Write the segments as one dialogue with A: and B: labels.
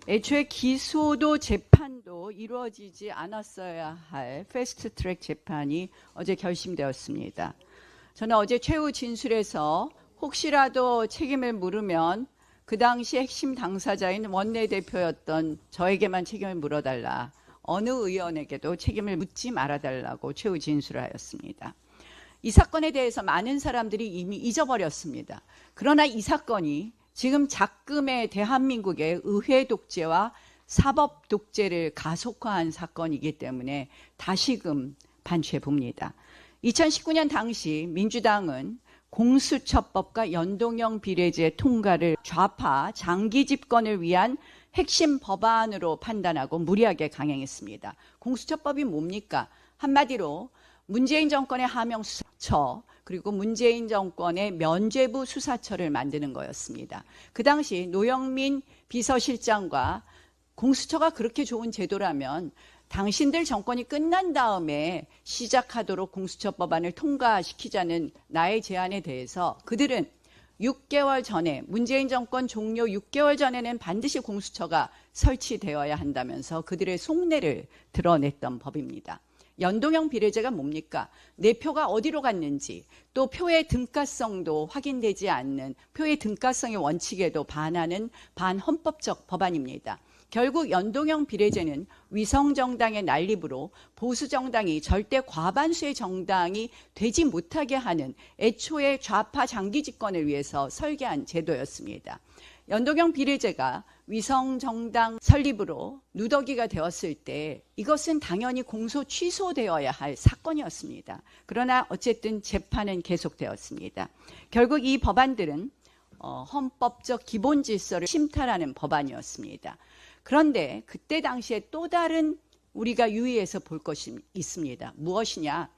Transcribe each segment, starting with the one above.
A: 애초에 기소도 재판도 이루어지지 않았어야 할 패스트트랙 재판이 어제 결심되었습니다. 저는 어제 최후 진술에서 혹시라도 책임을 물으면 그 당시 핵심 당사자인 원내대표였던 저에게만 책임을 물어달라. 어느 의원에게도 책임을 묻지 말아달라고 최후 진술을 하였습니다. 이 사건에 대해서 많은 사람들이 이미 잊어버렸습니다. 그러나 이 사건이 지금 작금의 대한민국의 의회 독재와 사법 독재를 가속화한 사건이기 때문에 다시금 반추해 봅니다. 2019년 당시 민주당은 공수처법과 연동형 비례제 통과를 좌파 장기 집권을 위한 핵심 법안으로 판단하고 무리하게 강행했습니다. 공수처법이 뭡니까? 한마디로 문재인 정권의 하명수사처 그리고 문재인 정권의 면죄부 수사처를 만드는 거였습니다. 그 당시 노영민 비서실장과 공수처가 그렇게 좋은 제도라면 당신들 정권이 끝난 다음에 시작하도록 공수처 법안을 통과시키자는 나의 제안에 대해서 그들은 6개월 전에 문재인 정권 종료 6개월 전에는 반드시 공수처가 설치되어야 한다면서 그들의 속내를 드러냈던 법입니다. 연동형 비례제가 뭡니까? 내 표가 어디로 갔는지 또 표의 등가성도 확인되지 않는 표의 등가성의 원칙에도 반하는 반헌법적 법안입니다. 결국 연동형 비례제는 위성정당의 난립으로 보수정당이 절대 과반수의 정당이 되지 못하게 하는 애초에 좌파 장기 집권을 위해서 설계한 제도였습니다. 연동형 비례제가 위성정당 설립으로 누더기가 되었을 때 이것은 당연히 공소 취소되어야 할 사건이었습니다. 그러나 어쨌든 재판은 계속되었습니다. 결국 이 법안들은 헌법적 기본 질서를 침탈하는 법안이었습니다. 그런데 그때 당시에 또 다른 우리가 유의해서 볼 것이 있습니다. 무엇이냐?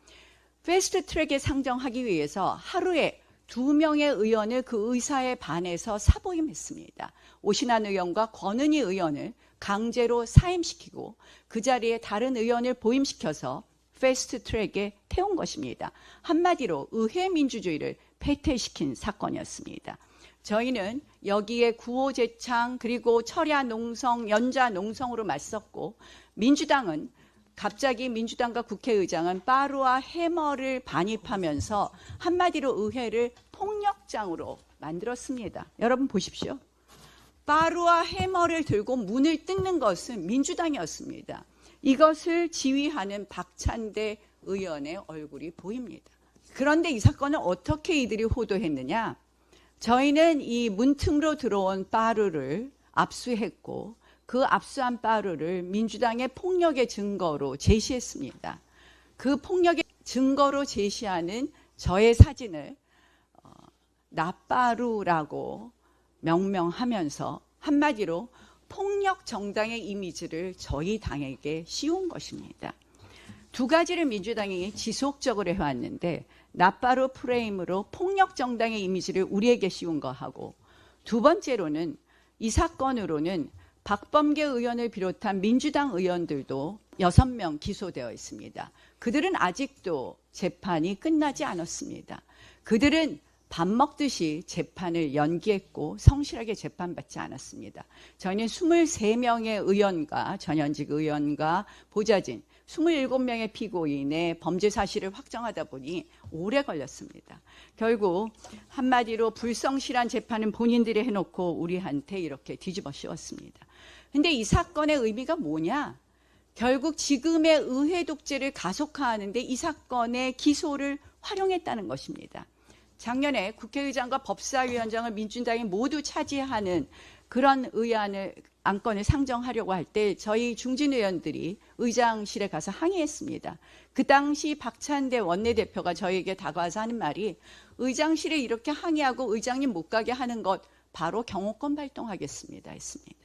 A: 패스트트랙에 상정하기 위해서 하루에 2명의 의원을 그 의사에 반해서 사보임했습니다. 오신환 의원과 권은희 의원을 강제로 사임시키고 그 자리에 다른 의원을 보임시켜서 패스트트랙에 태운 것입니다. 한마디로 의회 민주주의를 폐퇴시킨 사건이었습니다. 저희는 여기에 구호제창 그리고 철야 농성, 연자 농성으로 맞섰고 민주당은 갑자기 민주당과 국회의장은 바루와 해머를 반입하면서 한마디로 의회를 폭력장으로 만들었습니다. 여러분 보십시오. 바루와 해머를 들고 문을 뜯는 것은 민주당이었습니다. 이것을 지휘하는 박찬대 의원의 얼굴이 보입니다. 그런데 이 사건을 어떻게 이들이 호도했느냐? 저희는 이 문틈으로 들어온 바루를 압수했고 그 압수한 바루를 민주당의 폭력의 증거로 제시했습니다. 그 폭력의 증거로 제시하는 저의 사진을 나바루라고 명명하면서 한마디로 폭력 정당의 이미지를 저희 당에게 씌운 것입니다. 두 가지를 민주당이 지속적으로 해왔는데 나바루 프레임으로 폭력 정당의 이미지를 우리에게 씌운 거하고 두 번째로는 이 사건으로는 박범계 의원을 비롯한 민주당 의원들도 6명 기소되어 있습니다. 그들은 아직도 재판이 끝나지 않았습니다. 그들은 밥 먹듯이 재판을 연기했고 성실하게 재판받지 않았습니다. 저희는 23명의 의원과 전현직 의원과 보좌진 27명의 피고인의 범죄 사실을 확정하다 보니 오래 걸렸습니다. 결국 한마디로 불성실한 재판은 본인들이 해놓고 우리한테 이렇게 뒤집어 씌웠습니다. 근데 이 사건의 의미가 뭐냐? 결국 지금의 의회 독재를 가속화하는데 이 사건의 기소를 활용했다는 것입니다. 작년에 국회의장과 법사위원장을 민주당이 모두 차지하는 그런 안건을 상정하려고 할 때 저희 중진 의원들이 의장실에 가서 항의했습니다. 그 당시 박찬대 원내대표가 저에게 다가와서 하는 말이 의장실에 이렇게 항의하고 의장님 못 가게 하는 것 바로 경호권 발동하겠습니다 했습니다.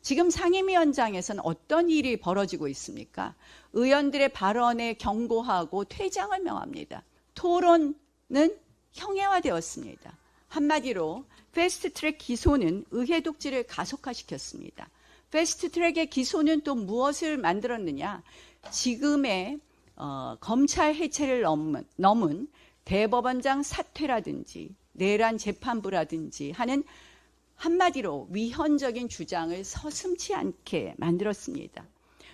A: 지금 상임위원장에서는 어떤 일이 벌어지고 있습니까? 의원들의 발언에 경고하고 퇴장을 명합니다. 토론은 형해화되었습니다. 한마디로 패스트트랙 기소는 의회 독재를 가속화시켰습니다. 패스트트랙의 기소는 또 무엇을 만들었느냐? 지금의 검찰 해체를 넘은 대법원장 사퇴라든지 내란 재판부라든지 하는 한마디로 위헌적인 주장을 서슴지 않게 만들었습니다.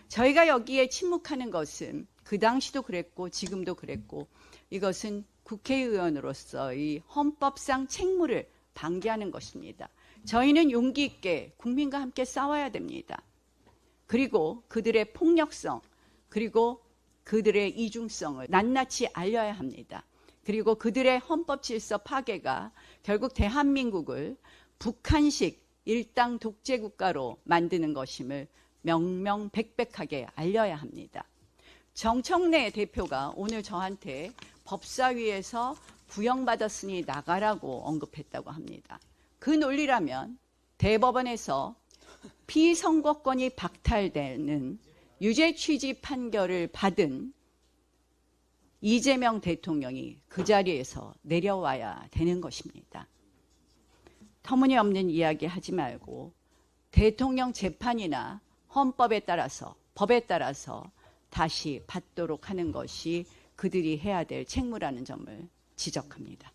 A: 저희가 여기에 침묵하는 것은 그 당시도 그랬고 지금도 그랬고 이것은 국회의원으로서의 헌법상 책무를 방기하는 것입니다. 저희는 용기 있게 국민과 함께 싸워야 됩니다. 그리고 그들의 폭력성, 그리고 그들의 이중성을 낱낱이 알려야 합니다. 그리고 그들의 헌법 질서 파괴가 결국 대한민국을 북한식 일당 독재 국가로 만드는 것임을 명명백백하게 알려야 합니다. 정청래 대표가 오늘 저한테 법사위에서 구형받았으니 나가라고 언급했다고 합니다. 그 논리라면 대법원에서 피선거권이 박탈되는 유죄 취지 판결을 받은 이재명 대통령이 그 자리에서 내려와야 되는 것입니다. 터무니없는 이야기 하지 말고 대통령 재판이나 헌법에 따라서 법에 따라서 다시 받도록 하는 것이 그들이 해야 될 책무라는 점을 지적합니다.